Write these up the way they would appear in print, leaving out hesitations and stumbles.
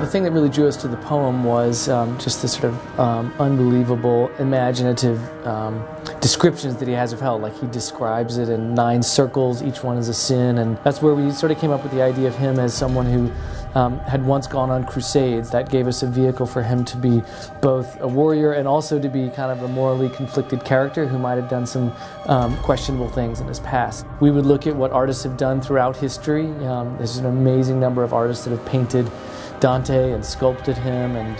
The thing that really drew us to the poem was just the sort of unbelievable, imaginative descriptions that he has of hell. Like, he describes it in 9 circles, each one is a sin, and that's where we sort of came up with the idea of him as someone who had once gone on crusades. That gave us a vehicle for him to be both a warrior and also to be kind of a morally conflicted character who might have done some questionable things in his past. We would look at what artists have done throughout history. There's an amazing number of artists that have painted Dante and sculpted him, and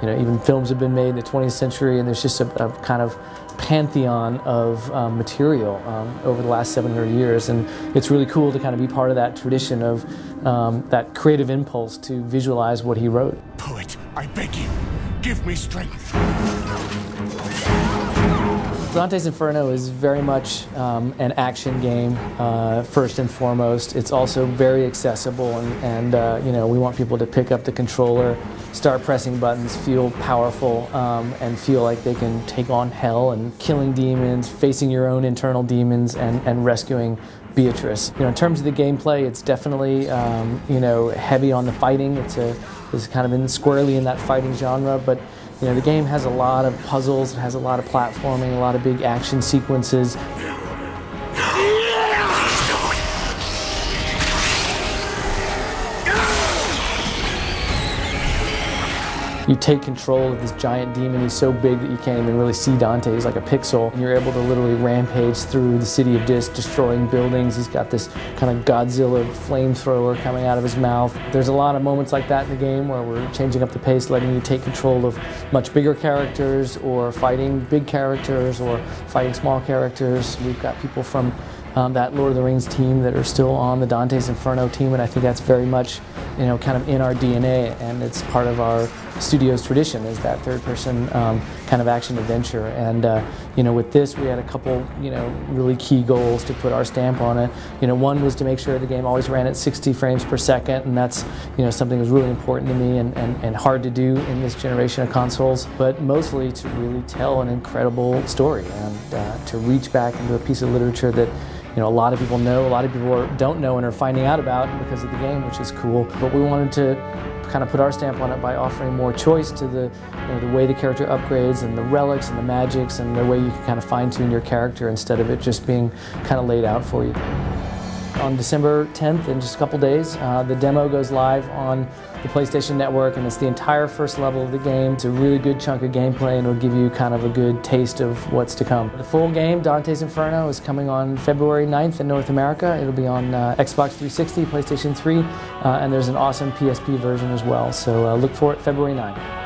you know, even films have been made in the 20th century, and there's just a kind of pantheon of material over the last 700 years, and it's really cool to kind of be part of that tradition of that creative impulse to visualize what he wrote. Poet, I beg you, give me strength. Dante's Inferno is very much an action game, first and foremost. It's also very accessible, and you know, we want people to pick up the controller, start pressing buttons, feel powerful, and feel like they can take on hell and killing demons, facing your own internal demons, and rescuing Beatrice. You know, in terms of the gameplay, it's definitely you know, heavy on the fighting. It's kind of squarely in that fighting genre, but you know, the game has a lot of puzzles, it has a lot of platforming, a lot of big action sequences. You take control of this giant demon. He's so big that you can't even really see Dante. He's like a pixel. And you're able to literally rampage through the city of Dis, destroying buildings. He's got this kind of Godzilla flamethrower coming out of his mouth. There's a lot of moments like that in the game where we're changing up the pace, letting you take control of much bigger characters, or fighting big characters, or fighting small characters. We've got people from that Lord of the Rings team that are still on the Dante's Inferno team, and I think that's very much, you know, kind of in our DNA, and it's part of our studio's tradition, is that third-person kind of action adventure. And you know, with this, we had a couple, you know, really key goals to put our stamp on it. You know, one was to make sure the game always ran at 60 frames per second, and that's, you know, something that was really important to me and hard to do in this generation of consoles. But mostly to really tell an incredible story, and to reach back into a piece of literature that, you know, a lot of people know, a lot of people don't know and are finding out about because of the game, which is cool. But we wanted to kind of put our stamp on it by offering more choice to the, you know, the way the character upgrades, and the relics and the magics, and the way you can kind of fine-tune your character instead of it just being kind of laid out for you. On December 10th, in just a couple days, the demo goes live on the PlayStation Network, and it's the entire first level of the game. It's a really good chunk of gameplay, and it'll give you kind of a good taste of what's to come. The full game, Dante's Inferno, is coming on February 9th in North America. It'll be on Xbox 360, PlayStation 3, and there's an awesome PSP version as well. So look for it February 9th.